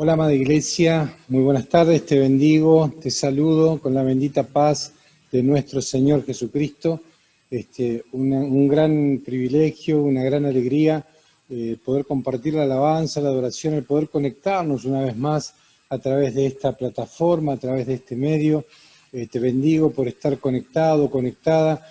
Hola, amada Iglesia, muy buenas tardes, te bendigo, te saludo con la bendita paz de nuestro Señor Jesucristo. Un gran privilegio, una gran alegría poder compartir la alabanza, la adoración, el poder conectarnos una vez más a través de esta plataforma, a través de este medio. Te bendigo por estar conectado, conectada,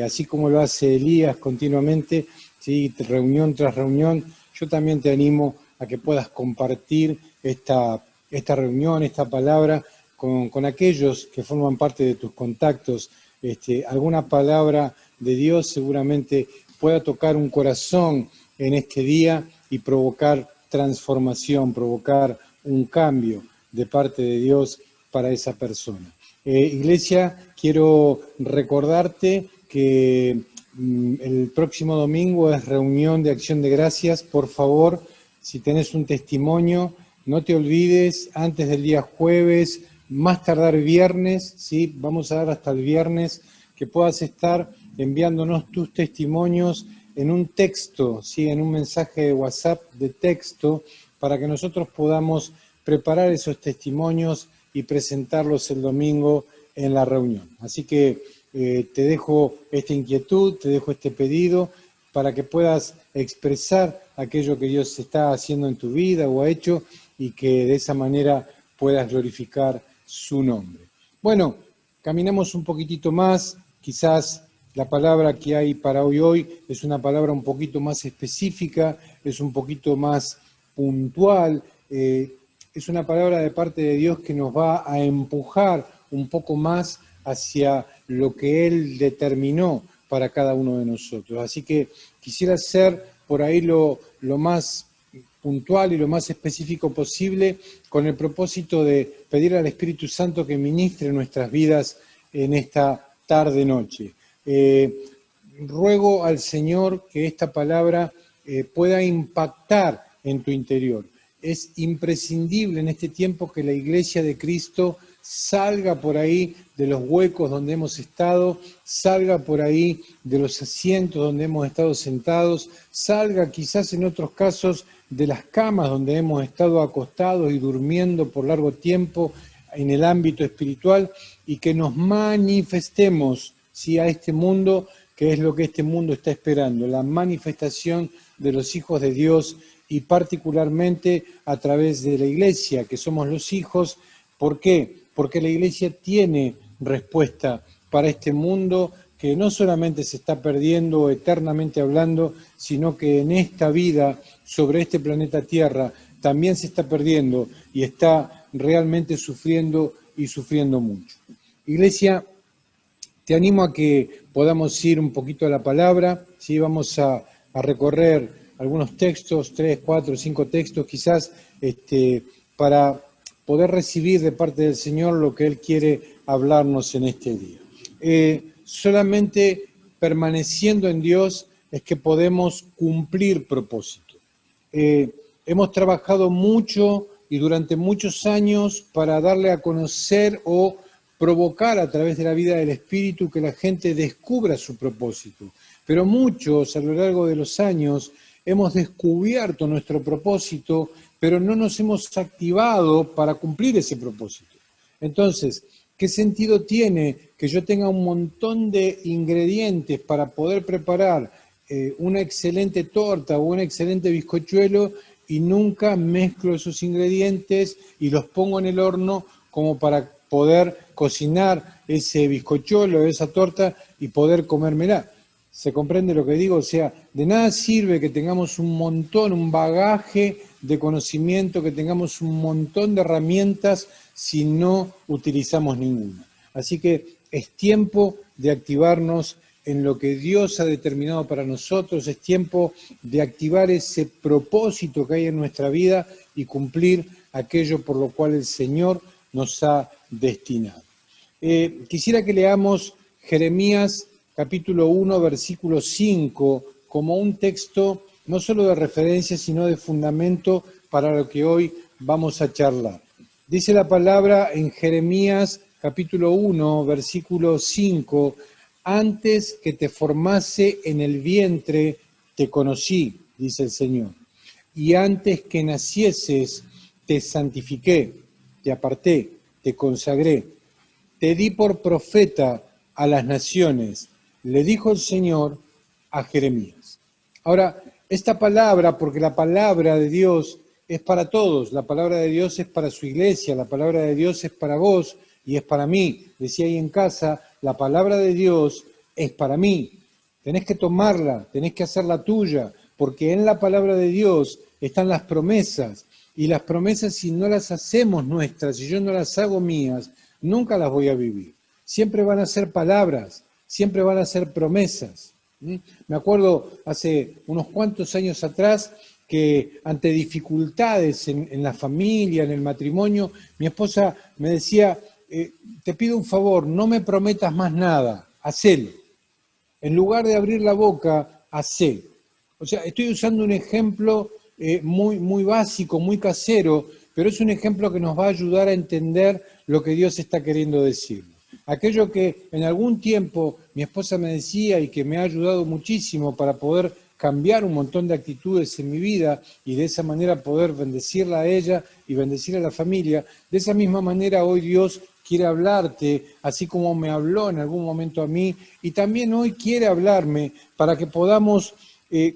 así como lo hace Elías continuamente, ¿sí? Reunión tras reunión. Yo también te animo a que puedas compartir esta reunión, esta palabra con aquellos que forman parte de tus contactos. Alguna palabra de Dios seguramente pueda tocar un corazón en este día y provocar transformación, provocar un cambio de parte de Dios para esa persona. Iglesia, quiero recordarte que el próximo domingo es reunión de Acción de Gracias. Por favor, si tenés un testimonio, no te olvides, antes del día jueves, más tardar viernes, ¿sí? Vamos a dar hasta el viernes, que puedas estar enviándonos tus testimonios en un texto, ¿sí? En un mensaje de WhatsApp de texto, para que nosotros podamos preparar esos testimonios y presentarlos el domingo en la reunión. Así que te dejo esta inquietud, te dejo este pedido para que puedas expresar aquello que Dios está haciendo en tu vida o ha hecho y que de esa manera puedas glorificar su nombre. Bueno, caminamos un poquitito más, quizás la palabra que hay para hoy es una palabra un poquito más específica, es un poquito más puntual, es una palabra de parte de Dios que nos va a empujar un poco más hacia lo que Él determinó para cada uno de nosotros. Así que quisiera ser por ahí lo más puntual y lo más específico posible, con el propósito de pedir al Espíritu Santo que ministre nuestras vidas en esta tarde-noche. Ruego al Señor que esta palabra pueda impactar en tu interior. Es imprescindible en este tiempo que la Iglesia de Cristo salga por ahí de los huecos donde hemos estado, salga por ahí de los asientos donde hemos estado sentados, salga quizás en otros casos de las camas donde hemos estado acostados y durmiendo por largo tiempo en el ámbito espiritual, y que nos manifestemos, ¿sí?, a este mundo, que es lo que este mundo está esperando, la manifestación de los hijos de Dios, y particularmente a través de la Iglesia, que somos los hijos. ¿Por qué? Porque la Iglesia tiene respuesta para este mundo que no solamente se está perdiendo eternamente hablando, sino que en esta vida, sobre este planeta Tierra, también se está perdiendo y está realmente sufriendo y sufriendo mucho. Iglesia, te animo a que podamos ir un poquito a la palabra, ¿sí? Vamos a recorrer algunos textos, 3, 4, 5 textos quizás, para poder recibir de parte del Señor lo que Él quiere hablarnos en este día. Solamente permaneciendo en Dios es que podemos cumplir propósito. Hemos trabajado mucho y durante muchos años para darle a conocer o provocar a través de la vida del Espíritu que la gente descubra su propósito. Pero muchos a lo largo de los años hemos descubierto nuestro propósito, pero no nos hemos activado para cumplir ese propósito. Entonces, ¿qué sentido tiene que yo tenga un montón de ingredientes para poder preparar una excelente torta o un excelente bizcochuelo y nunca mezclo esos ingredientes y los pongo en el horno como para poder cocinar ese bizcochuelo, esa torta y poder comérmela? ¿Se comprende lo que digo? O sea, de nada sirve que tengamos un montón, un bagaje de conocimiento, que tengamos un montón de herramientas si no utilizamos ninguna. Así que es tiempo de activarnos en lo que Dios ha determinado para nosotros, es tiempo de activar ese propósito que hay en nuestra vida y cumplir aquello por lo cual el Señor nos ha destinado. Quisiera que leamos Jeremías capítulo 1, versículo 5, como un texto no solo de referencia, sino de fundamento para lo que hoy vamos a charlar. Dice la palabra en Jeremías capítulo 1, versículo 5, antes que te formase en el vientre, te conocí, dice el Señor, y antes que nacieses, te santifiqué, te aparté, te consagré, te di por profeta a las naciones, le dijo el Señor a Jeremías. Ahora, esta palabra, porque la palabra de Dios es para todos, la palabra de Dios es para su iglesia, la palabra de Dios es para vos y es para mí. Decía ahí en casa, la palabra de Dios es para mí. Tenés que tomarla, tenés que hacerla tuya, porque en la palabra de Dios están las promesas, y las promesas, si no las hacemos nuestras, si yo no las hago mías, nunca las voy a vivir. Siempre van a ser palabras, siempre van a ser promesas. Me acuerdo hace unos cuantos años atrás que ante dificultades en la familia, en el matrimonio, mi esposa me decía, te pido un favor, no me prometas más nada, hacelo. En lugar de abrir la boca, hacé. O sea, estoy usando un ejemplo muy básico, muy casero, pero es un ejemplo que nos va a ayudar a entender lo que Dios está queriendo decir. Aquello que en algún tiempo mi esposa me decía y que me ha ayudado muchísimo para poder cambiar un montón de actitudes en mi vida y de esa manera poder bendecirla a ella y bendecir a la familia, de esa misma manera hoy Dios quiere hablarte, así como me habló en algún momento a mí, y también hoy quiere hablarme para que podamos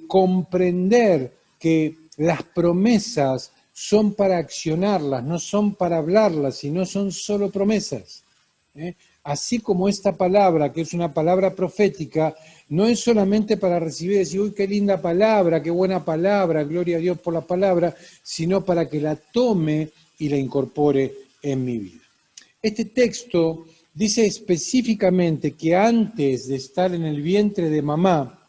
comprender que las promesas son para accionarlas, no son para hablarlas, sino son solo promesas. Así como esta palabra, que es una palabra profética, no es solamente para recibir y decir, uy, qué linda palabra, qué buena palabra, gloria a Dios por la palabra, sino para que la tome y la incorpore en mi vida. Este texto dice específicamente que antes de estar en el vientre de mamá,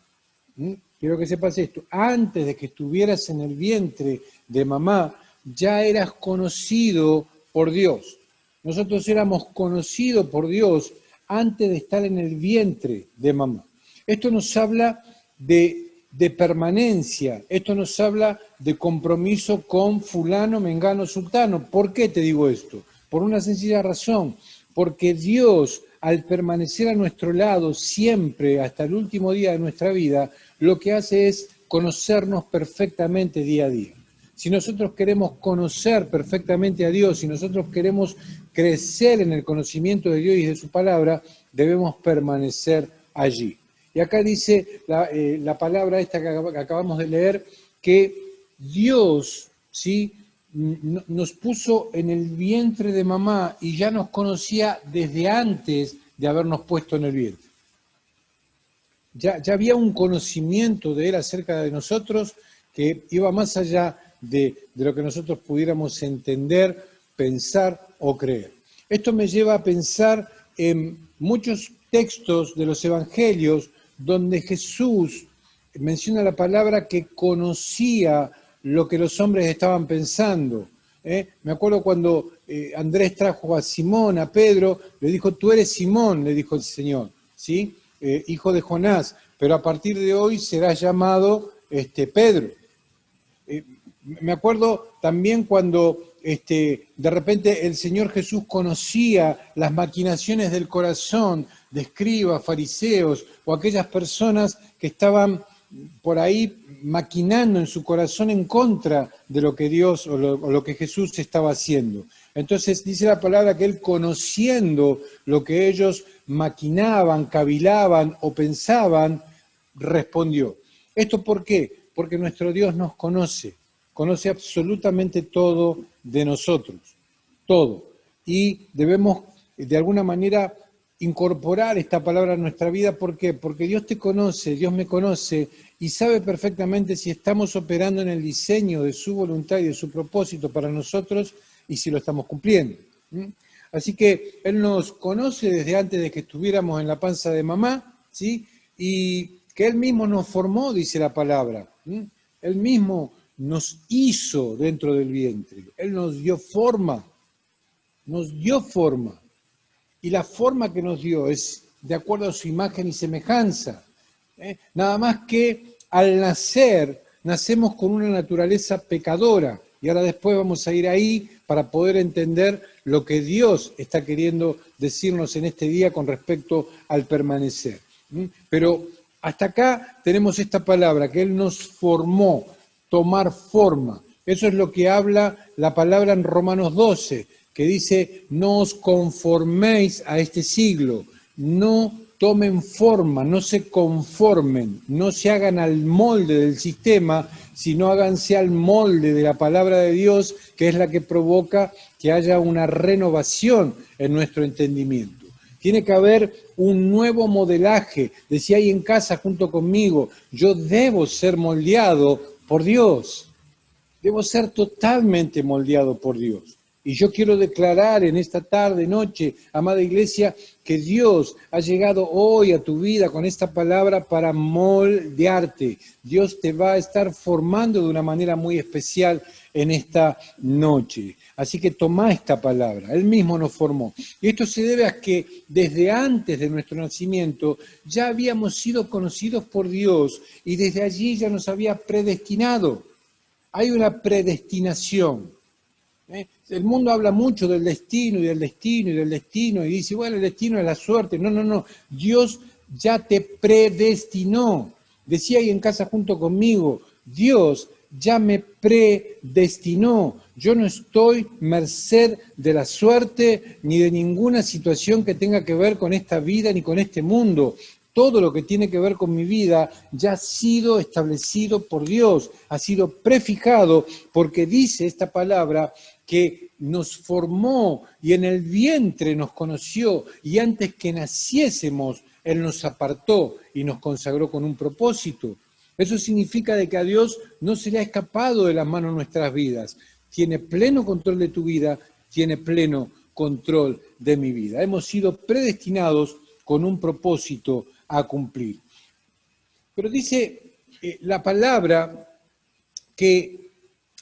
quiero que sepas esto, antes de que estuvieras en el vientre de mamá, ya eras conocido por Dios. Nosotros éramos conocidos por Dios antes de estar en el vientre de mamá. Esto nos habla de permanencia, esto nos habla de compromiso con fulano, mengano, sultano. ¿Por qué te digo esto? Por una sencilla razón, porque Dios, al permanecer a nuestro lado siempre, hasta el último día de nuestra vida, lo que hace es conocernos perfectamente día a día. Si nosotros queremos conocer perfectamente a Dios, si nosotros queremos crecer en el conocimiento de Dios y de su palabra, debemos permanecer allí. Y acá dice la palabra esta que acabamos de leer, que Dios, ¿sí?, nos puso en el vientre de mamá y ya nos conocía desde antes de habernos puesto en el vientre. Ya había un conocimiento de Él acerca de nosotros que iba más allá de lo que nosotros pudiéramos entender, pensar o creer. Esto me lleva a pensar en muchos textos de los evangelios donde Jesús menciona la palabra que conocía lo que los hombres estaban pensando. Me acuerdo cuando Andrés trajo a Simón, a Pedro, le dijo, tú eres Simón, le dijo el Señor, ¿sí? Hijo de Jonás, pero a partir de hoy serás llamado Pedro. Me acuerdo también cuando de repente el Señor Jesús conocía las maquinaciones del corazón de escribas, fariseos o aquellas personas que estaban por ahí maquinando en su corazón en contra de lo que Dios o lo que Jesús estaba haciendo. Entonces dice la palabra que Él, conociendo lo que ellos maquinaban, cavilaban o pensaban, respondió. ¿Esto por qué? Porque nuestro Dios nos conoce absolutamente todo de nosotros, todo. Y debemos de alguna manera incorporar esta palabra en nuestra vida. ¿Por qué? Porque Dios te conoce, Dios me conoce y sabe perfectamente si estamos operando en el diseño de su voluntad y de su propósito para nosotros y si lo estamos cumpliendo. Así que Él nos conoce desde antes de que estuviéramos en la panza de mamá, ¿sí? Y que Él mismo nos formó, dice la palabra. Él mismo nos hizo dentro del vientre. Él nos dio forma. Y la forma que nos dio es de acuerdo a su imagen y semejanza. Nada más que al nacer, nacemos con una naturaleza pecadora. Y ahora después vamos a ir ahí para poder entender lo que Dios está queriendo decirnos en este día con respecto al permanecer. Pero hasta acá tenemos esta palabra, que Él nos formó, tomar forma. Eso es lo que habla la palabra en Romanos 12, que dice, no os conforméis a este siglo, no tomen forma, no se conformen, no se hagan al molde del sistema, sino háganse al molde de la palabra de Dios, que es la que provoca que haya una renovación en nuestro entendimiento. Tiene que haber un nuevo modelaje. Decía ahí en casa junto conmigo, yo debo ser moldeado por Dios. Debo ser totalmente moldeado por Dios. Y yo quiero declarar en esta tarde, noche, amada iglesia, que Dios ha llegado hoy a tu vida con esta palabra para moldearte. Dios te va a estar formando de una manera muy especial en esta noche. Así que toma esta palabra, Él mismo nos formó. Y esto se debe a que desde antes de nuestro nacimiento ya habíamos sido conocidos por Dios y desde allí ya nos había predestinado. Hay una predestinación. El mundo habla mucho del destino y del destino y del destino y dice, bueno, el destino es la suerte. No, no, no. Dios ya te predestinó. Decía ahí en casa junto conmigo, Dios ya me predestinó. Yo no estoy merced de la suerte ni de ninguna situación que tenga que ver con esta vida ni con este mundo. Todo lo que tiene que ver con mi vida ya ha sido establecido por Dios, ha sido prefijado, porque dice esta palabra que nos formó y en el vientre nos conoció y antes que naciésemos Él nos apartó y nos consagró con un propósito. Eso significa de que a Dios no se le ha escapado de las manos nuestras vidas. Tiene pleno control de tu vida, tiene pleno control de mi vida. Hemos sido predestinados con un propósito a cumplir. Pero dice la palabra que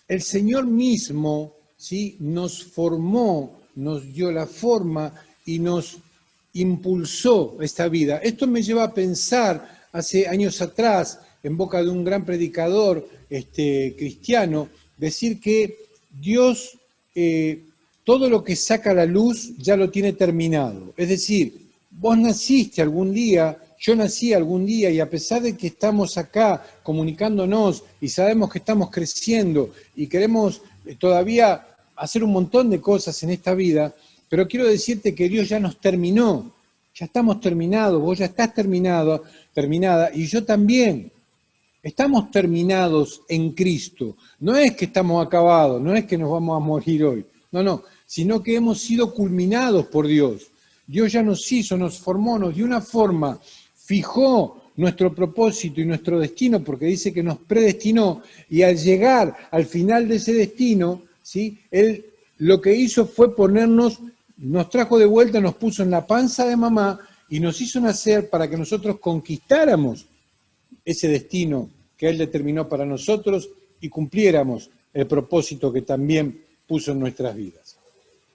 el Señor mismo, ¿sí?, nos formó, nos dio la forma y nos impulsó esta vida. Esto me lleva a pensar hace años atrás, en boca de un gran predicador cristiano, decir que Dios todo lo que saca a la luz ya lo tiene terminado. Es decir, vos naciste algún día, yo nací algún día y a pesar de que estamos acá comunicándonos y sabemos que estamos creciendo y queremos todavía hacer un montón de cosas en esta vida, pero quiero decirte que Dios ya nos terminó, ya estamos terminados, vos ya estás terminada y yo también. Estamos terminados en Cristo. No es que estamos acabados, no es que nos vamos a morir hoy, no, sino que hemos sido culminados por Dios. Dios ya nos hizo, nos formó, nos dio una forma, fijó nuestro propósito y nuestro destino, porque dice que nos predestinó, y al llegar al final de ese destino, ¿sí?, Él lo que hizo fue ponernos, nos trajo de vuelta, nos puso en la panza de mamá y nos hizo nacer para que nosotros conquistáramos ese destino que Él determinó para nosotros y cumpliéramos el propósito que también puso en nuestras vidas.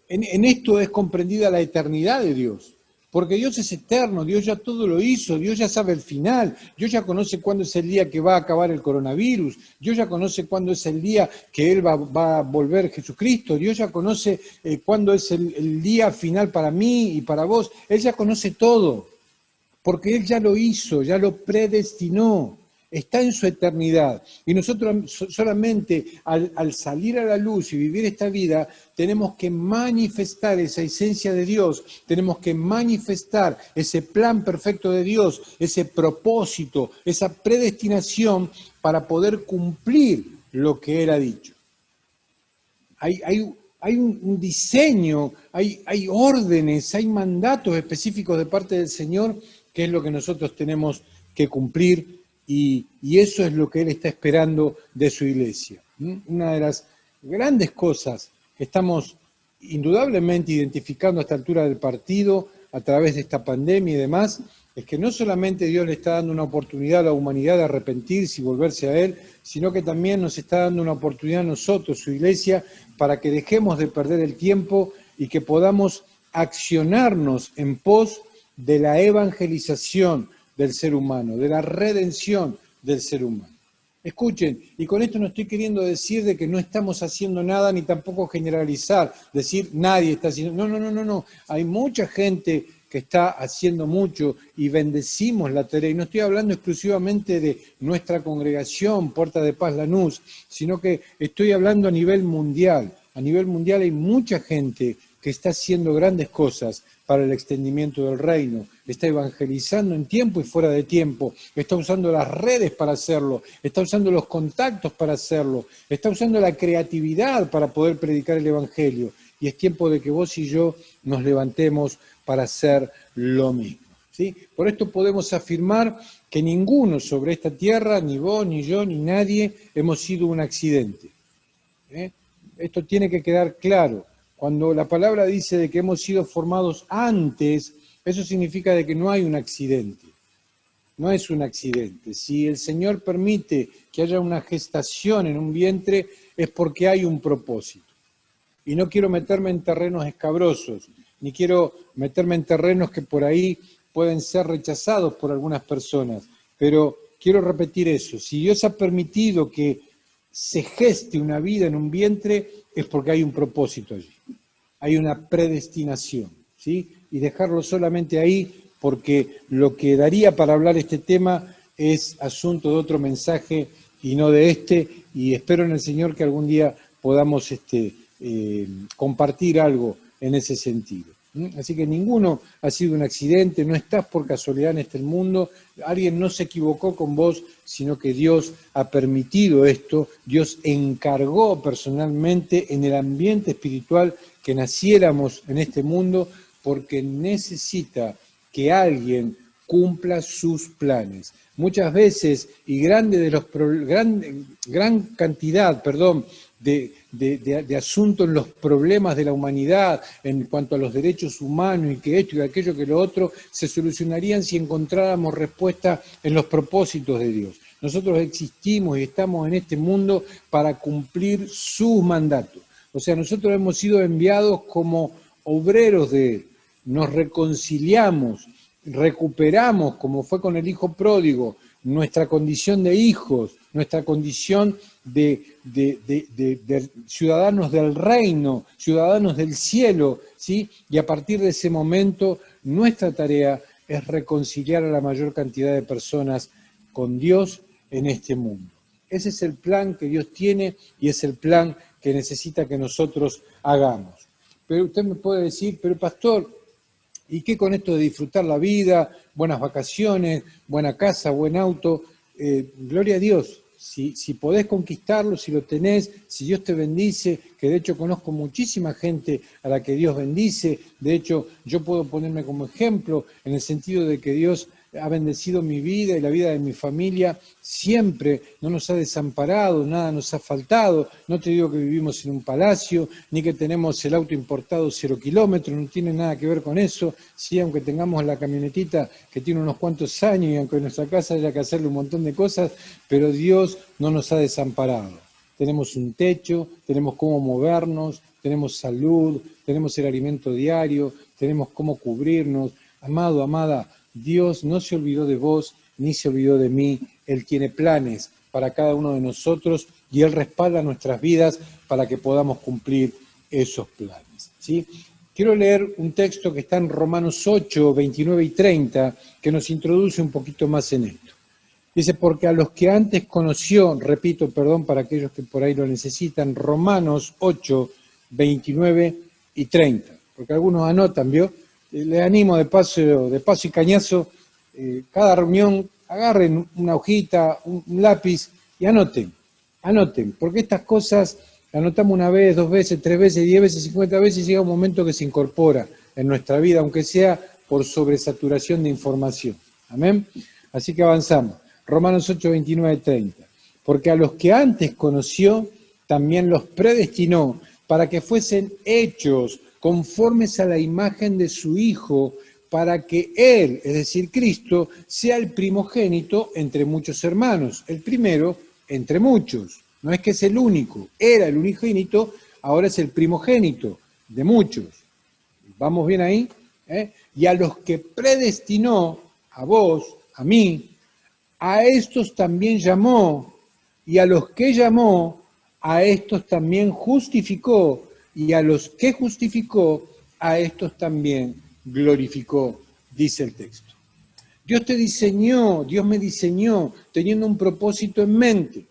En esto es comprendida la eternidad de Dios, porque Dios es eterno, Dios ya todo lo hizo, Dios ya sabe el final, Dios ya conoce cuándo es el día que va a acabar el coronavirus, Dios ya conoce cuándo es el día que Él va a volver Jesucristo, Dios ya conoce cuándo es el día final para mí y para vos, Él ya conoce todo, porque Él ya lo hizo, ya lo predestinó. Está en su eternidad. Y nosotros solamente al salir a la luz y vivir esta vida, tenemos que manifestar esa esencia de Dios, tenemos que manifestar ese plan perfecto de Dios, ese propósito, esa predestinación para poder cumplir lo que Él ha dicho. Hay un diseño, hay órdenes, hay mandatos específicos de parte del Señor, que es lo que nosotros tenemos que cumplir. Y eso es lo que Él está esperando de su iglesia. Una de las grandes cosas que estamos indudablemente identificando a esta altura del partido, a través de esta pandemia y demás, es que no solamente Dios le está dando una oportunidad a la humanidad de arrepentirse y volverse a Él, sino que también nos está dando una oportunidad a nosotros, su iglesia, para que dejemos de perder el tiempo y que podamos accionarnos en pos de la evangelización del ser humano, de la redención del ser humano. Escuchen, y con esto no estoy queriendo decir de que no estamos haciendo nada, ni tampoco generalizar, decir nadie está haciendo. No. Hay mucha gente que está haciendo mucho y bendecimos la tarea. Y no estoy hablando exclusivamente de nuestra congregación, Puerta de Paz Lanús, sino que estoy hablando a nivel mundial. A nivel mundial hay mucha gente que está haciendo grandes cosas para el extendimiento del reino, está evangelizando en tiempo y fuera de tiempo, está usando las redes para hacerlo, está usando los contactos para hacerlo, está usando la creatividad para poder predicar el evangelio. Y es tiempo de que vos y yo nos levantemos para hacer lo mismo, ¿sí? Por esto podemos afirmar que ninguno sobre esta tierra, ni vos, ni yo, ni nadie, hemos sido un accidente. Esto tiene que quedar claro. Cuando la palabra dice de que hemos sido formados antes, eso significa de que no hay un accidente. No es un accidente. Si el Señor permite que haya una gestación en un vientre, es porque hay un propósito. Y no quiero meterme en terrenos escabrosos, ni quiero meterme en terrenos que por ahí pueden ser rechazados por algunas personas, pero quiero repetir eso. Si Dios ha permitido que se geste una vida en un vientre, es porque hay un propósito allí. Hay una predestinación, ¿sí? Y dejarlo solamente ahí, porque lo que daría para hablar este tema es asunto de otro mensaje y no de este, y espero en el Señor que algún día podamos compartir algo en ese sentido. Así que ninguno ha sido un accidente, no estás por casualidad en este mundo, alguien no se equivocó con vos, sino que Dios ha permitido esto, Dios encargó personalmente en el ambiente espiritual que naciéramos en este mundo porque necesita que alguien cumpla sus planes. Muchas veces, y gran cantidad, de asuntos en los problemas de la humanidad en cuanto a los derechos humanos y que esto y aquello que lo otro, se solucionarían si encontráramos respuesta en los propósitos de Dios. Nosotros existimos y estamos en este mundo para cumplir sus mandatos. O sea, nosotros hemos sido enviados como obreros de Él. Nos reconciliamos, recuperamos, como fue con el hijo pródigo, nuestra condición de hijos, nuestra condición de ciudadanos del reino, ciudadanos del cielo, ¿sí? Y a partir de ese momento, nuestra tarea es reconciliar a la mayor cantidad de personas con Dios en este mundo. Ese es el plan que Dios tiene y es el plan que necesita que nosotros hagamos. Pero usted me puede decir, pero pastor, ¿y qué con esto de disfrutar la vida, buenas vacaciones, buena casa, buen auto? Gloria a Dios, si podés conquistarlo, si lo tenés, si Dios te bendice, que de hecho conozco muchísima gente a la que Dios bendice, de hecho yo puedo ponerme como ejemplo en el sentido de que Dios ha bendecido mi vida y la vida de mi familia siempre, no nos ha desamparado, nada nos ha faltado, no te digo que vivimos en un palacio, ni que tenemos el auto importado 0 kilómetros, no tiene nada que ver con eso, sí, aunque tengamos la camionetita que tiene unos cuantos años y aunque en nuestra casa haya que hacerle un montón de cosas, pero Dios no nos ha desamparado. Tenemos un techo, tenemos cómo movernos, tenemos salud, tenemos el alimento diario, tenemos cómo cubrirnos. Amado, amada, Dios no se olvidó de vos, ni se olvidó de mí. Él tiene planes para cada uno de nosotros y Él respalda nuestras vidas para que podamos cumplir esos planes, ¿sí? Quiero leer un texto que está en Romanos 8, 29 y 30, que nos introduce un poquito más en esto. Dice, porque a los que antes conoció, repito, perdón para aquellos que por ahí lo necesitan, Romanos 8, 29 y 30, porque algunos anotan, ¿vio? Les animo de paso y cañazo, cada reunión agarren una hojita, un lápiz y anoten, porque estas cosas anotamos una vez, 2 veces, 3 veces, 10 veces, 50 veces y llega un momento que se incorpora en nuestra vida, aunque sea por sobresaturación de información. Amén. Así que avanzamos. Romanos 8, 29, 30. Porque a los que antes conoció, también los predestinó para que fuesen hechos conformes a la imagen de su Hijo, para que Él, es decir, Cristo, sea el primogénito entre muchos hermanos, el primero entre muchos. No es que es el único, era el unigénito, ahora es el primogénito de muchos. ¿Vamos bien ahí? Y a los que predestinó, a vos, a mí, a estos también llamó, y a los que llamó, a estos también justificó, y a los que justificó, a estos también glorificó. dice el texto. Dios te diseñó, Dios me diseñó teniendo un propósito en mente.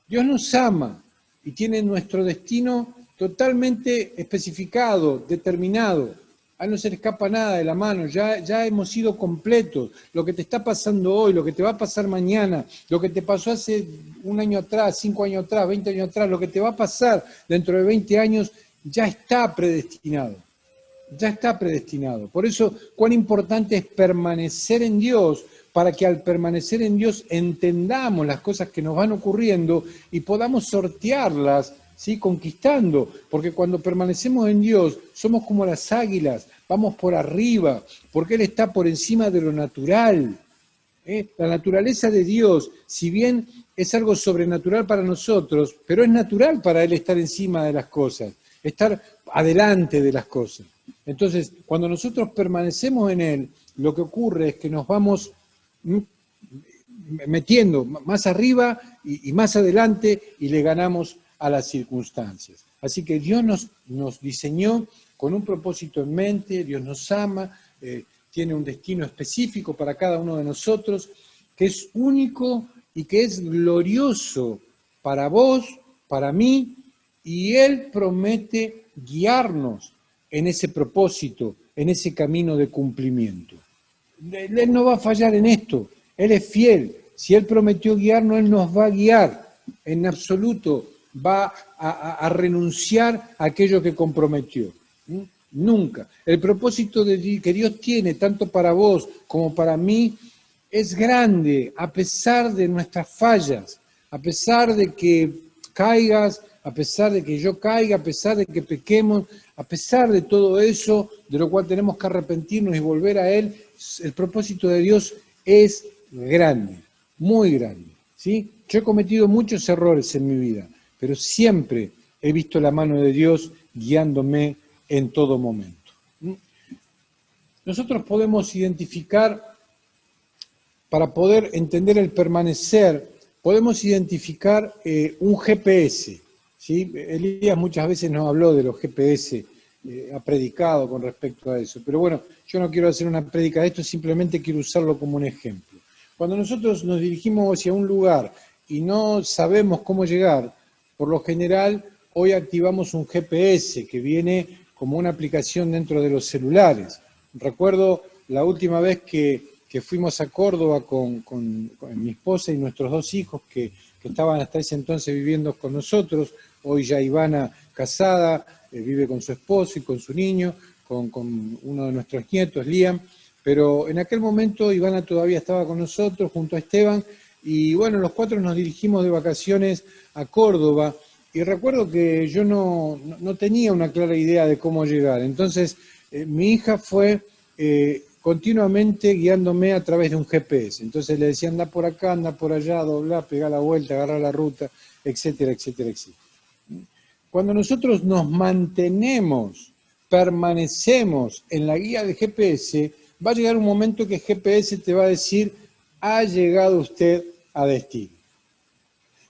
Dios nos ama y tiene nuestro destino totalmente especificado, determinado. A él no se le escapa nada de la mano, ya hemos sido completos. Lo que te está pasando hoy, lo que te va a pasar mañana, lo que te pasó hace 1 año atrás, 5 años atrás, 20 años atrás, lo que te va a pasar dentro de 20 años, ya está predestinado. Ya está predestinado. Por eso, cuán importante es permanecer en Dios, para que al permanecer en Dios entendamos las cosas que nos van ocurriendo y podamos sortearlas, ¿sí? Conquistando. Porque cuando permanecemos en Dios, somos como las águilas, vamos por arriba, porque Él está por encima de lo natural. La naturaleza de Dios, si bien es algo sobrenatural para nosotros, pero es natural para Él estar encima de las cosas, estar adelante de las cosas. Entonces, cuando nosotros permanecemos en Él, lo que ocurre es que nos vamos metiendo más arriba y más adelante y le ganamos a las circunstancias. Así que Dios nos diseñó con un propósito en mente, Dios nos ama, tiene un destino específico para cada uno de nosotros, que es único y que es glorioso para vos, para mí, y Él promete guiarnos en ese propósito, en ese camino de cumplimiento. Él no va a fallar en esto, Él es fiel. Si Él prometió guiarnos, Él nos va a guiar. En absoluto va a renunciar a aquello que comprometió. Nunca. El propósito que Dios tiene, tanto para vos como para mí, es grande, a pesar de nuestras fallas, a pesar de que caigas, a pesar de que yo caiga, a pesar de que pequemos, a pesar de todo eso, de lo cual tenemos que arrepentirnos y volver a Él, el propósito de Dios es grande, muy grande, ¿sí? Yo he cometido muchos errores en mi vida, pero siempre he visto la mano de Dios guiándome en todo momento. Nosotros podemos identificar, para poder entender el permanecer, podemos identificar un GPS, ¿sí? Elías muchas veces nos habló de los GPS, ha predicado con respecto a eso, pero bueno, yo no quiero hacer una prédica de esto, simplemente quiero usarlo como un ejemplo. Cuando nosotros nos dirigimos hacia un lugar y no sabemos cómo llegar, por lo general hoy activamos un GPS que viene como una aplicación dentro de los celulares. Recuerdo la última vez que fuimos a Córdoba con mi esposa y nuestros 2 hijos que estaban hasta ese entonces viviendo con nosotros. Hoy ya Ivana, casada, vive con su esposo y con su niño, con uno de nuestros nietos, Liam. Pero en aquel momento Ivana todavía estaba con nosotros junto a Esteban y bueno, los 4 nos dirigimos de vacaciones a Córdoba y recuerdo que yo no tenía una clara idea de cómo llegar. Entonces mi hija fue continuamente guiándome a través de un GPS. Entonces le decía, anda por acá, anda por allá, dobla, pega la vuelta, agarra la ruta, etcétera, etcétera, etcétera. Cuando nosotros nos mantenemos, permanecemos en la guía de GPS, va a llegar un momento que GPS te va a decir, ha llegado usted a destino.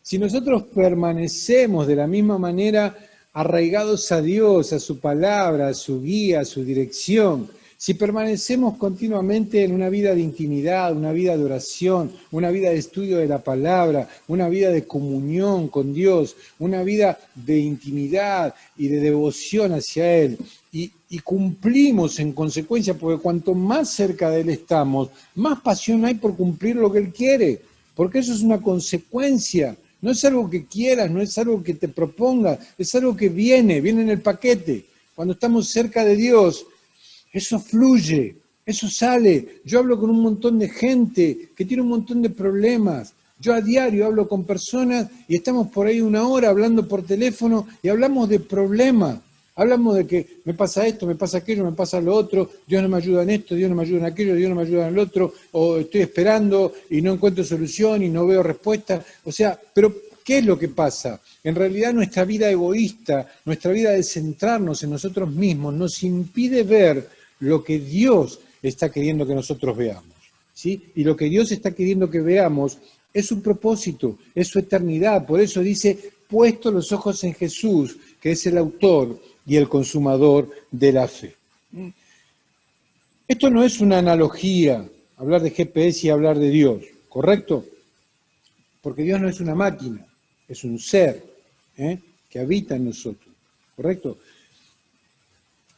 Si nosotros permanecemos de la misma manera arraigados a Dios, a su palabra, a su guía, a su dirección, si permanecemos continuamente en una vida de intimidad, una vida de oración, una vida de estudio de la palabra, una vida de comunión con Dios, una vida de intimidad y de devoción hacia Él, y cumplimos en consecuencia, porque cuanto más cerca de Él estamos, más pasión hay por cumplir lo que Él quiere, porque eso es una consecuencia. No es algo que quieras, no es algo que te propongas, es algo que viene en el paquete. Cuando estamos cerca de Dios, eso fluye, eso sale. Yo hablo con un montón de gente que tiene un montón de problemas. Yo a diario hablo con personas y estamos por ahí 1 hora hablando por teléfono y hablamos de problemas. Hablamos de que me pasa esto, me pasa aquello, me pasa lo otro, Dios no me ayuda en esto, Dios no me ayuda en aquello, Dios no me ayuda en el otro, o estoy esperando y no encuentro solución y no veo respuesta. O sea, pero ¿qué es lo que pasa? En realidad nuestra vida egoísta, nuestra vida de centrarnos en nosotros mismos, nos impide ver lo que Dios está queriendo que nosotros veamos, ¿sí? Y lo que Dios está queriendo que veamos es su propósito, es su eternidad. Por eso dice, puesto los ojos en Jesús, que es el autor y el consumador de la fe. Esto no es una analogía, hablar de GPS y hablar de Dios, ¿correcto? Porque Dios no es una máquina, es un ser que habita en nosotros, ¿correcto?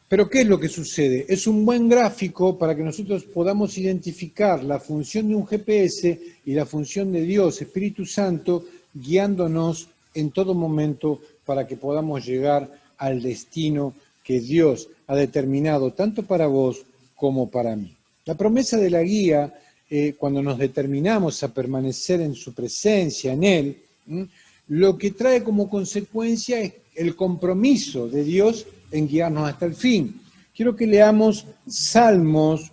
Pero ¿qué es lo que sucede? Es un buen gráfico para que nosotros podamos identificar la función de un GPS y la función de Dios, Espíritu Santo, guiándonos en todo momento para que podamos llegar al destino que Dios ha determinado tanto para vos como para mí. La promesa de la guía, cuando nos determinamos a permanecer en su presencia, en Él, lo que trae como consecuencia es el compromiso de Dios en guiarnos hasta el fin. Quiero que leamos Salmos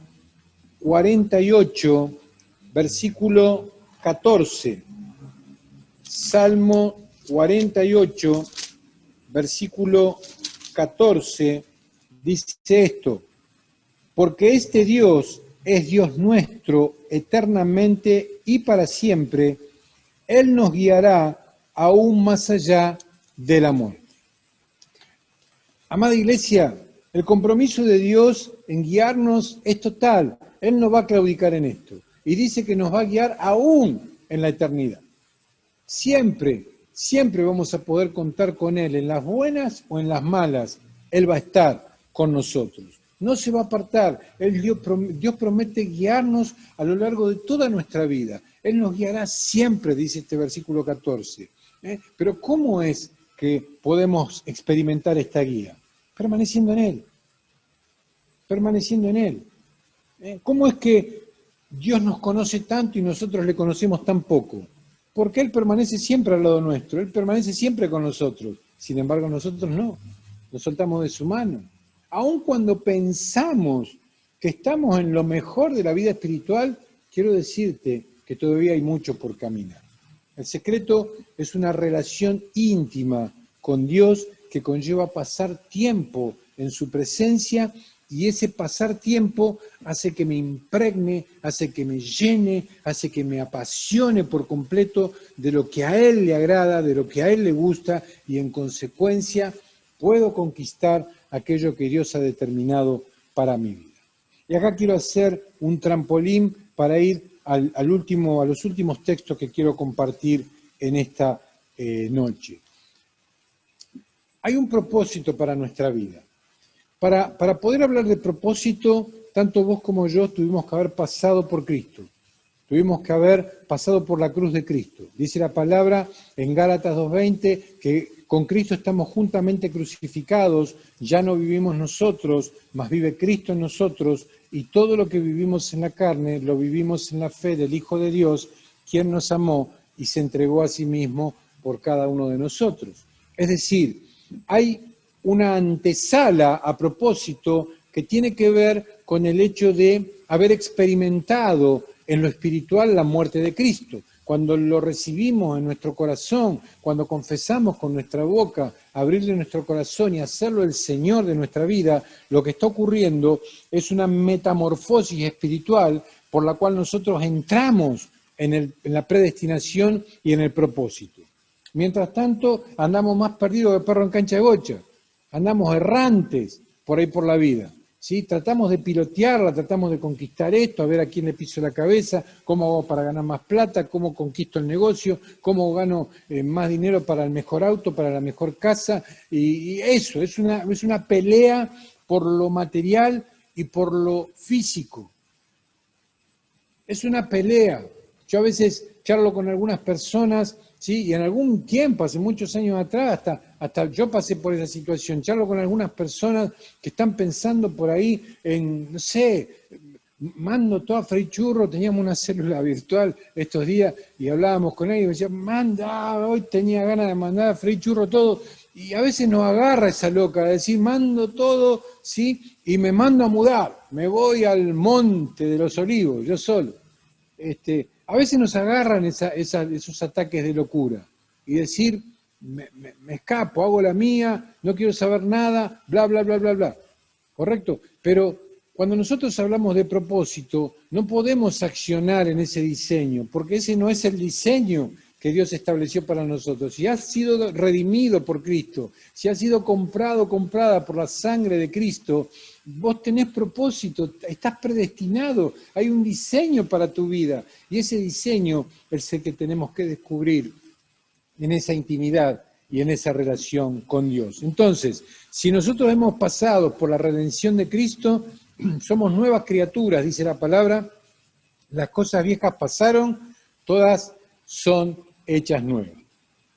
48, versículo 14. Salmo 48, versículo 14, dice esto: porque este Dios es Dios nuestro eternamente y para siempre. Él nos guiará aún más allá de la muerte. Amada Iglesia, el compromiso de Dios en guiarnos es total. Él no va a claudicar en esto. Y dice que nos va a guiar aún en la eternidad. Siempre, siempre vamos a poder contar con Él, en las buenas o en las malas. Él va a estar con nosotros. No se va a apartar. Dios promete guiarnos a lo largo de toda nuestra vida. Él nos guiará siempre, dice este versículo 14. Pero ¿cómo es que podemos experimentar esta guía? Permaneciendo en Él. Permaneciendo en Él. ¿Cómo es que Dios nos conoce tanto y nosotros le conocemos tan poco? Porque Él permanece siempre al lado nuestro, Él permanece siempre con nosotros. Sin embargo, nosotros no, nos soltamos de su mano. Aun cuando pensamos que estamos en lo mejor de la vida espiritual, quiero decirte que todavía hay mucho por caminar. El secreto es una relación íntima con Dios que conlleva pasar tiempo en su presencia, y ese pasar tiempo hace que me impregne, hace que me llene, hace que me apasione por completo de lo que a Él le agrada, de lo que a Él le gusta, y en consecuencia puedo conquistar aquello que Dios ha determinado para mi vida. Y acá quiero hacer un trampolín para ir a los últimos textos que quiero compartir en esta noche. Hay un propósito para nuestra vida. Para poder hablar de propósito, tanto vos como yo tuvimos que haber pasado por Cristo. Tuvimos que haber pasado por la cruz de Cristo. Dice la palabra en Gálatas 2:20 que con Cristo estamos juntamente crucificados, ya no vivimos nosotros, mas vive Cristo en nosotros, y todo lo que vivimos en la carne lo vivimos en la fe del Hijo de Dios, quien nos amó y se entregó a sí mismo por cada uno de nosotros. Es decir, hay una antesala a propósito que tiene que ver con el hecho de haber experimentado en lo espiritual la muerte de Cristo. Cuando lo recibimos en nuestro corazón, cuando confesamos con nuestra boca, abrirle nuestro corazón y hacerlo el Señor de nuestra vida, lo que está ocurriendo es una metamorfosis espiritual por la cual nosotros entramos en la predestinación y en el propósito. Mientras tanto, andamos más perdidos que perro en cancha de bocha. Andamos errantes por ahí por la vida, ¿sí? Tratamos de pilotearla, tratamos de conquistar esto, a ver a quién le piso la cabeza, cómo hago para ganar más plata, cómo conquisto el negocio, cómo gano más dinero para el mejor auto, para la mejor casa, y eso, es una pelea por lo material y por lo físico. Es una pelea. Yo a veces charlo con algunas personas, ¿sí? Y en algún tiempo, hace muchos años atrás, hasta yo pasé por esa situación. Charlo con algunas personas que están pensando por ahí en, no sé, mando todo a Frei Churro. Teníamos una célula virtual estos días y hablábamos con él y me decía, hoy tenía ganas de mandar a Frei Churro todo. Y a veces nos agarra esa loca de decir, mando todo, ¿sí? Y me mando a mudar. Me voy al Monte de los Olivos, yo solo. A veces nos agarran esos ataques de locura y decir, me escapo, hago la mía, no quiero saber nada, bla, bla, bla, bla, bla. ¿Correcto? Pero cuando nosotros hablamos de propósito, no podemos accionar en ese diseño, porque ese no es el diseño que Dios estableció para nosotros, si has sido redimido por Cristo, si has sido comprado o comprada por la sangre de Cristo, vos tenés propósito, estás predestinado, hay un diseño para tu vida, y ese diseño es el que tenemos que descubrir en esa intimidad y en esa relación con Dios. Entonces, si nosotros hemos pasado por la redención de Cristo, somos nuevas criaturas, dice la palabra, las cosas viejas pasaron, todas son hechas nuevas.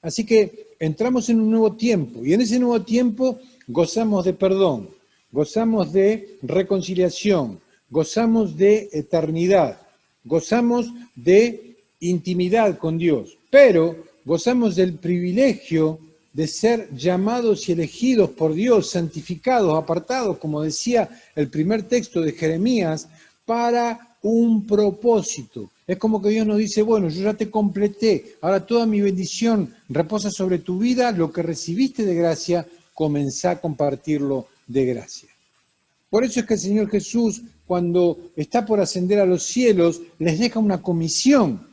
Así que entramos en un nuevo tiempo, y en ese nuevo tiempo gozamos de perdón, gozamos de reconciliación, gozamos de eternidad, gozamos de intimidad con Dios, pero gozamos del privilegio de ser llamados y elegidos por Dios, santificados, apartados, como decía el primer texto de Jeremías, para un propósito. Es como que Dios nos dice, bueno, yo ya te completé, ahora toda mi bendición reposa sobre tu vida, lo que recibiste de gracia, comenzá a compartirlo de gracia. Por eso es que el Señor Jesús, cuando está por ascender a los cielos, les deja una comisión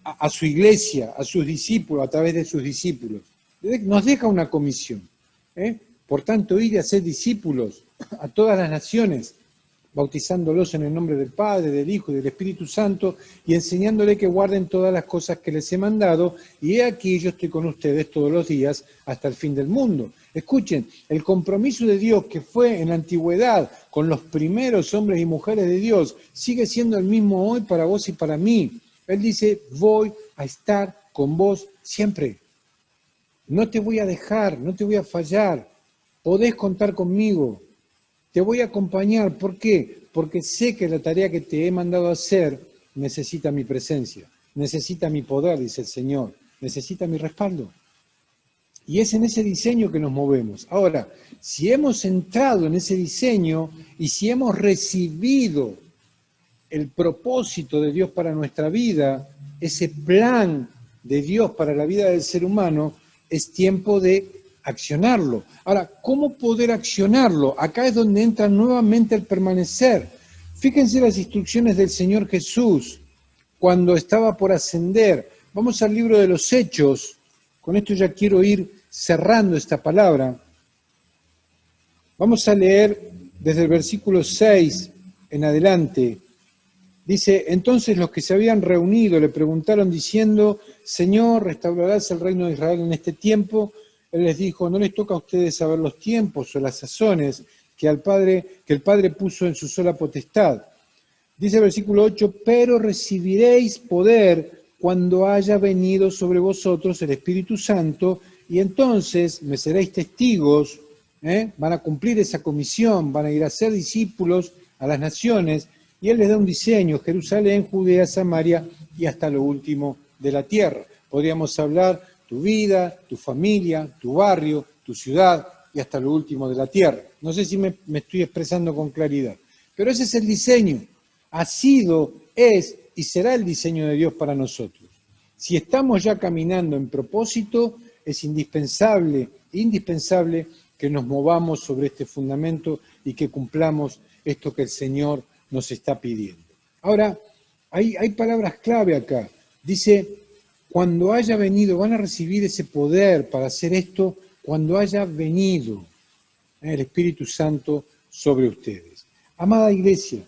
a su iglesia, a sus discípulos, a través de sus discípulos. Nos deja una comisión. Por tanto, ir a ser discípulos a todas las naciones, bautizándolos en el nombre del Padre, del Hijo y del Espíritu Santo, y enseñándole que guarden todas las cosas que les he mandado, y he aquí yo estoy con ustedes todos los días hasta el fin del mundo. Escuchen, el compromiso de Dios que fue en la antigüedad con los primeros hombres y mujeres de Dios, sigue siendo el mismo hoy para vos y para mí. Él dice, voy a estar con vos siempre. No te voy a dejar, no te voy a fallar, podés contar conmigo. Te voy a acompañar, ¿por qué? Porque sé que la tarea que te he mandado a hacer necesita mi presencia, necesita mi poder, dice el Señor, necesita mi respaldo. Y es en ese diseño que nos movemos. Ahora, si hemos entrado en ese diseño y si hemos recibido el propósito de Dios para nuestra vida, ese plan de Dios para la vida del ser humano, es tiempo de accionarlo. Ahora, ¿cómo poder accionarlo? Acá es donde entra nuevamente el permanecer. Fíjense las instrucciones del Señor Jesús cuando estaba por ascender. Vamos al libro de los Hechos. Con esto ya quiero ir cerrando esta palabra. Vamos a leer desde el versículo 6 en adelante. Dice, entonces los que se habían reunido le preguntaron diciendo, Señor, ¿restaurarás el reino de Israel en este tiempo? Él les dijo, no les toca a ustedes saber los tiempos o las sazones que el Padre puso en su sola potestad. Dice el versículo 8, pero recibiréis poder cuando haya venido sobre vosotros el Espíritu Santo, y entonces me seréis testigos, van a cumplir esa comisión, van a ir a ser discípulos a las naciones, y Él les da un diseño, Jerusalén, Judea, Samaria y hasta lo último de la tierra. Podríamos hablar tu vida, tu familia, tu barrio, tu ciudad y hasta lo último de la tierra. No sé si me estoy expresando con claridad, pero ese es el diseño. Ha sido, es y será el diseño de Dios para nosotros. Si estamos ya caminando en propósito, es indispensable que nos movamos sobre este fundamento y que cumplamos esto que el Señor nos está pidiendo. Ahora, hay palabras clave acá. Dice, cuando haya venido, van a recibir ese poder para hacer esto cuando haya venido el Espíritu Santo sobre ustedes. Amada iglesia,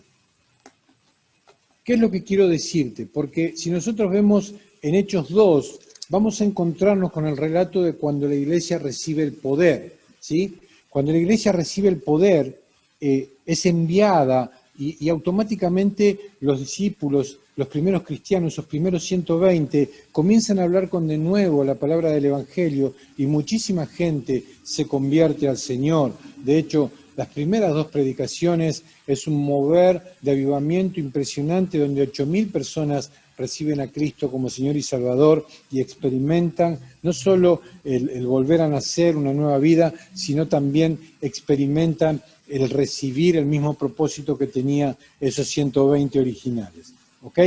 ¿qué es lo que quiero decirte? Porque si nosotros vemos en Hechos 2, vamos a encontrarnos con el relato de cuando la iglesia recibe el poder, ¿sí? Cuando la iglesia recibe el poder, es enviada y automáticamente los discípulos, los primeros cristianos, los primeros 120, comienzan a hablar con denuedo la palabra del Evangelio y muchísima gente se convierte al Señor. De hecho, las primeras 2 predicaciones es un mover de avivamiento impresionante donde 8.000 personas reciben a Cristo como Señor y Salvador y experimentan no solo el volver a nacer, una nueva vida, sino también experimentan el recibir el mismo propósito que tenía esos 120 originales. ¿Ok?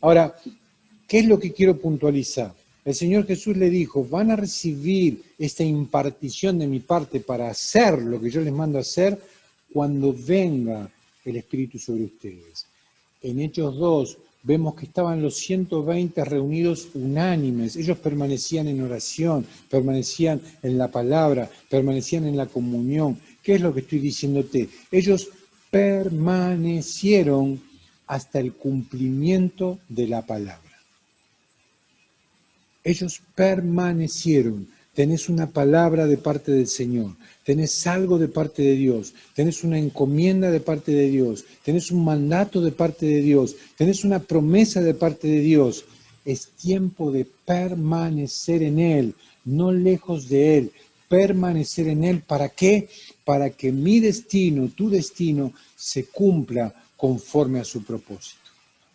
Ahora, ¿qué es lo que quiero puntualizar? El Señor Jesús le dijo, van a recibir esta impartición de mi parte para hacer lo que yo les mando a hacer cuando venga el Espíritu sobre ustedes. En Hechos 2 vemos que estaban los 120 reunidos unánimes. Ellos permanecían en oración, permanecían en la palabra, permanecían en la comunión. ¿Qué es lo que estoy diciéndote? Ellos permanecieron hasta el cumplimiento de la palabra. Ellos permanecieron. Tenés una palabra de parte del Señor, tenés algo de parte de Dios, tenés una encomienda de parte de Dios, tenés un mandato de parte de Dios, tenés una promesa de parte de Dios. Es tiempo de permanecer en Él, no lejos de Él. Permanecer en Él, ¿para qué? Para que mi destino, tu destino, se cumpla conforme a su propósito.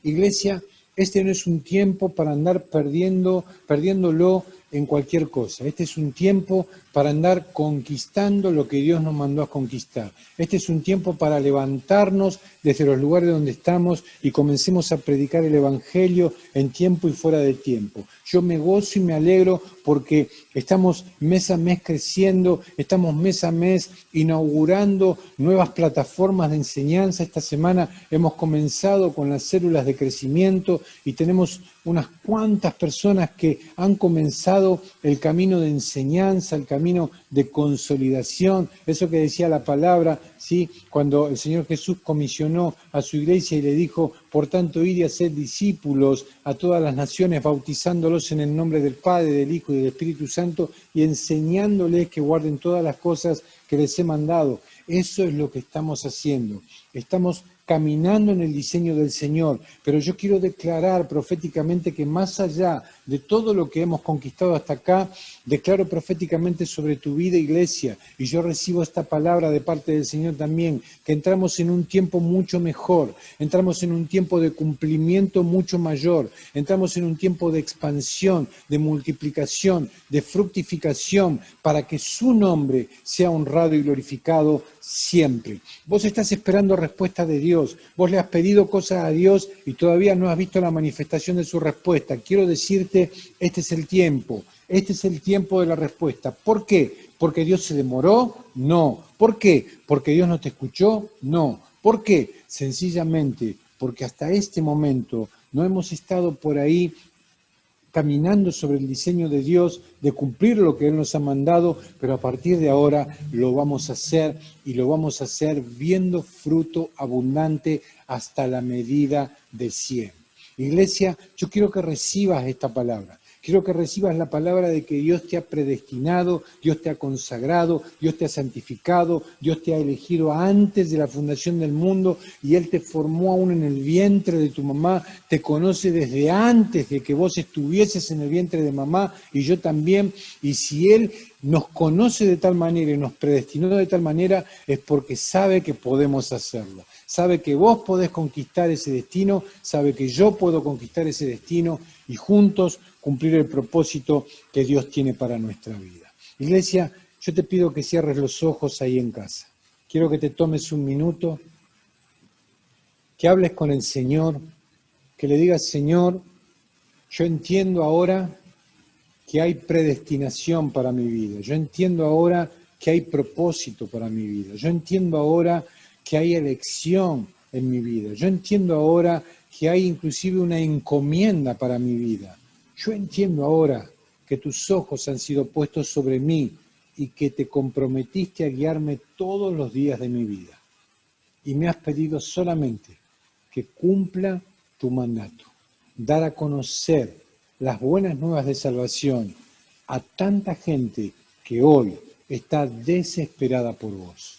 Iglesia, este no es un tiempo para andar perdiéndolo en cualquier cosa. Este es un tiempo para andar conquistando lo que Dios nos mandó a conquistar. Este es un tiempo para levantarnos desde los lugares donde estamos y comencemos a predicar el Evangelio en tiempo y fuera de tiempo. Yo me gozo y me alegro porque estamos mes a mes creciendo, estamos mes a mes inaugurando nuevas plataformas de enseñanza. Esta semana hemos comenzado con las células de crecimiento y tenemos unas cuantas personas que han comenzado el camino de enseñanza, el camino de consolidación, eso que decía la palabra, ¿sí? Cuando el Señor Jesús comisionó a su iglesia y le dijo, por tanto, id y haced discípulos a todas las naciones, bautizándolos en el nombre del Padre, del Hijo y del Espíritu Santo y enseñándoles que guarden todas las cosas que les he mandado. Eso es lo que estamos haciendo. Estamos caminando en el diseño del Señor, pero yo quiero declarar proféticamente que más allá de todo lo que hemos conquistado hasta acá, declaro proféticamente sobre tu vida, iglesia, y yo recibo esta palabra de parte del Señor también, que entramos en un tiempo mucho mejor, entramos en un tiempo de cumplimiento mucho mayor, entramos en un tiempo de expansión, de multiplicación, de fructificación, para que su nombre sea honrado y glorificado siempre. Vos estás esperando respuesta de Dios, vos le has pedido cosas a Dios y todavía no has visto la manifestación de su respuesta. Quiero decirte, este es el tiempo de la respuesta. ¿Por qué? ¿Porque Dios se demoró? No. ¿Por qué? ¿Porque Dios no te escuchó? No. ¿Por qué? Sencillamente porque hasta este momento no hemos estado por ahí caminando sobre el diseño de Dios, de cumplir lo que Él nos ha mandado, pero a partir de ahora lo vamos a hacer y lo vamos a hacer viendo fruto abundante hasta la medida de 100. Iglesia, yo quiero que recibas esta palabra. Quiero que recibas la palabra de que Dios te ha predestinado, Dios te ha consagrado, Dios te ha santificado, Dios te ha elegido antes de la fundación del mundo y Él te formó aún en el vientre de tu mamá, te conoce desde antes de que vos estuvieses en el vientre de mamá y yo también. Y si Él nos conoce de tal manera y nos predestinó de tal manera, es porque sabe que podemos hacerlo. Sabe que vos podés conquistar ese destino, sabe que yo puedo conquistar ese destino y juntos cumplir el propósito que Dios tiene para nuestra vida. Iglesia, yo te pido que cierres los ojos ahí en casa. Quiero que te tomes un minuto, que hables con el Señor, que le digas, Señor, yo entiendo ahora que hay predestinación para mi vida. Yo entiendo ahora que hay propósito para mi vida. Yo entiendo ahora que hay elección en mi vida. Yo entiendo ahora que hay inclusive una encomienda para mi vida. Yo entiendo ahora que tus ojos han sido puestos sobre mí y que te comprometiste a guiarme todos los días de mi vida. Y me has pedido solamente que cumpla tu mandato, dar a conocer las buenas nuevas de salvación a tanta gente que hoy está desesperada por vos.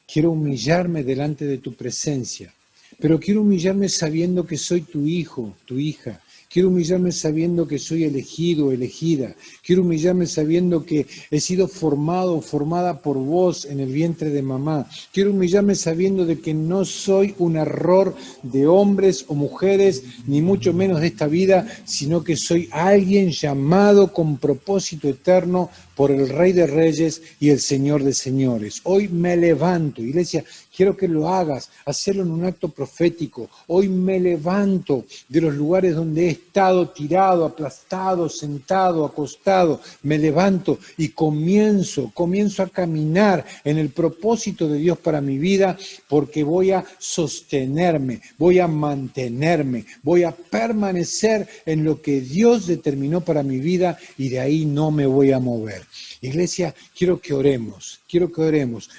Quiero humillarme delante de tu presencia, pero quiero humillarme sabiendo que soy tu hijo, tu hija. Quiero humillarme sabiendo que soy elegido, elegida. Quiero humillarme sabiendo que he sido formado o formada por vos en el vientre de mamá. Quiero humillarme sabiendo de que no soy un error de hombres o mujeres, ni mucho menos de esta vida, sino que soy alguien llamado con propósito eterno por el Rey de Reyes y el Señor de Señores. Hoy me levanto, iglesia, quiero que lo hagas, hacerlo en un acto profético. Hoy me levanto de los lugares donde he estado tirado, aplastado, sentado, acostado. Me levanto y comienzo a caminar en el propósito de Dios para mi vida, porque voy a sostenerme, voy a mantenerme, voy a permanecer en lo que Dios determinó para mi vida y de ahí no me voy a mover. Iglesia, quiero que oremos.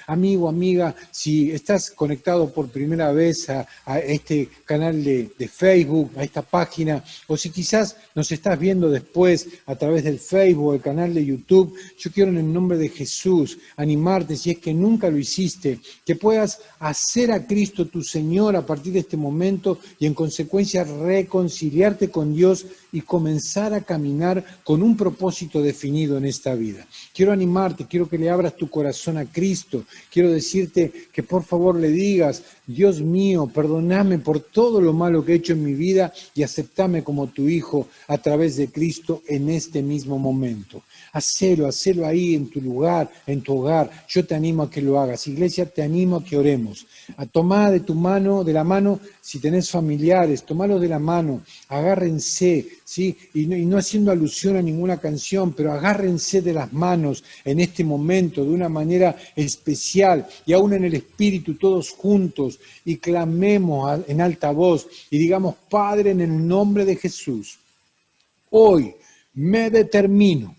Amigo, amiga, si estás conectado por primera vez a este canal de Facebook, a esta página, o si quizás nos estás viendo después a través del Facebook, el canal de YouTube, yo quiero en el nombre de Jesús animarte, si es que nunca lo hiciste, que puedas hacer a Cristo tu Señor a partir de este momento y en consecuencia reconciliarte con Dios y comenzar a caminar con un propósito definido en esta vida. Quiero animarte, quiero que le abras tu corazón a Cristo. Quiero decirte que por favor le digas, Dios mío, perdóname por todo lo malo que he hecho en mi vida y aceptame como tu hijo a través de Cristo en este mismo momento. Hacelo ahí en tu lugar, en tu hogar. Yo te animo a que lo hagas. Iglesia, te animo a que oremos. A tomar de la mano, si tenés familiares, tomalos de la mano, agárrense, ¿sí? Y no haciendo alusión a ninguna canción, pero agárrense de las manos en este momento de una manera especial y aún en el Espíritu todos juntos y clamemos en alta voz y digamos, Padre, en el nombre de Jesús, hoy me determino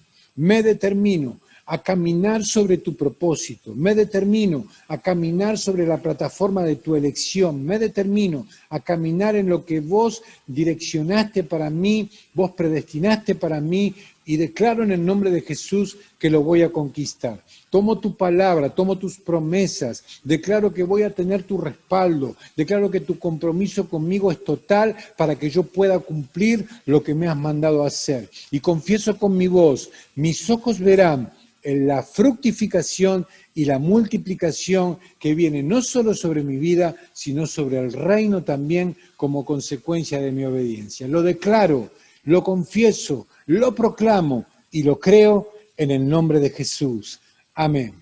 a caminar sobre tu propósito, me determino a caminar sobre la plataforma de tu elección, me determino a caminar en lo que vos direccionaste para mí, vos predestinaste para mí y declaro en el nombre de Jesús que lo voy a conquistar. Tomo tu palabra, tomo tus promesas, declaro que voy a tener tu respaldo, declaro que tu compromiso conmigo es total para que yo pueda cumplir lo que me has mandado a hacer. Y confieso con mi voz, mis ojos verán la fructificación y la multiplicación que viene no solo sobre mi vida, sino sobre el reino también como consecuencia de mi obediencia. Lo declaro, lo confieso, lo proclamo y lo creo en el nombre de Jesús. Amén.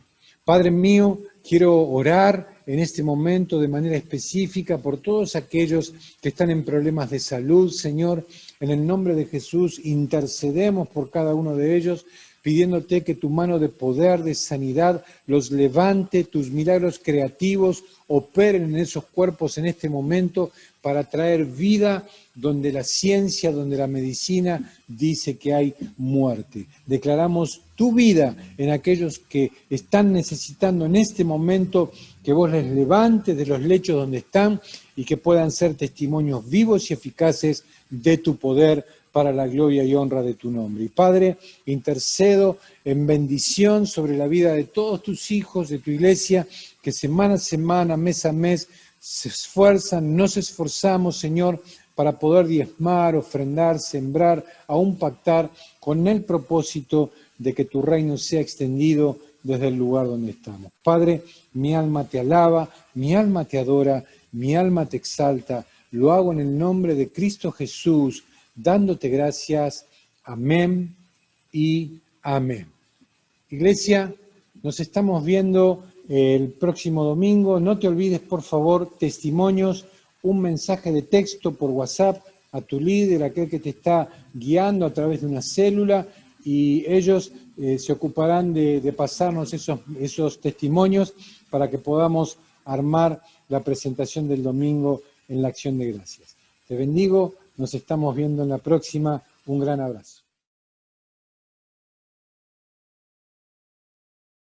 Padre mío, quiero orar en este momento de manera específica por todos aquellos que están en problemas de salud, Señor. En el nombre de Jesús intercedemos por cada uno de ellos, pidiéndote que tu mano de poder, de sanidad, los levante, tus milagros creativos operen en esos cuerpos en este momento para traer vida donde la ciencia, donde la medicina dice que hay muerte. Declaramos tu vida en aquellos que están necesitando en este momento que vos les levantes de los lechos donde están y que puedan ser testimonios vivos y eficaces de tu poder para la gloria y honra de tu nombre. Y Padre, intercedo en bendición sobre la vida de todos tus hijos, de tu iglesia, que semana a semana, mes a mes, se esfuerzan, nos esforzamos, Señor, para poder diezmar, ofrendar, sembrar, aún pactar con el propósito de que tu reino sea extendido desde el lugar donde estamos. Padre, mi alma te alaba, mi alma te adora, mi alma te exalta. Lo hago en el nombre de Cristo Jesús, dándote gracias. Amén y amén. Iglesia, nos estamos viendo el próximo domingo. No te olvides, por favor, testimonios, un mensaje de texto por WhatsApp a tu líder, aquel que te está guiando a través de una célula, y ellos se ocuparán de pasarnos esos testimonios para que podamos armar la presentación del domingo en la Acción de Gracias. Te bendigo, nos estamos viendo en la próxima. Un gran abrazo.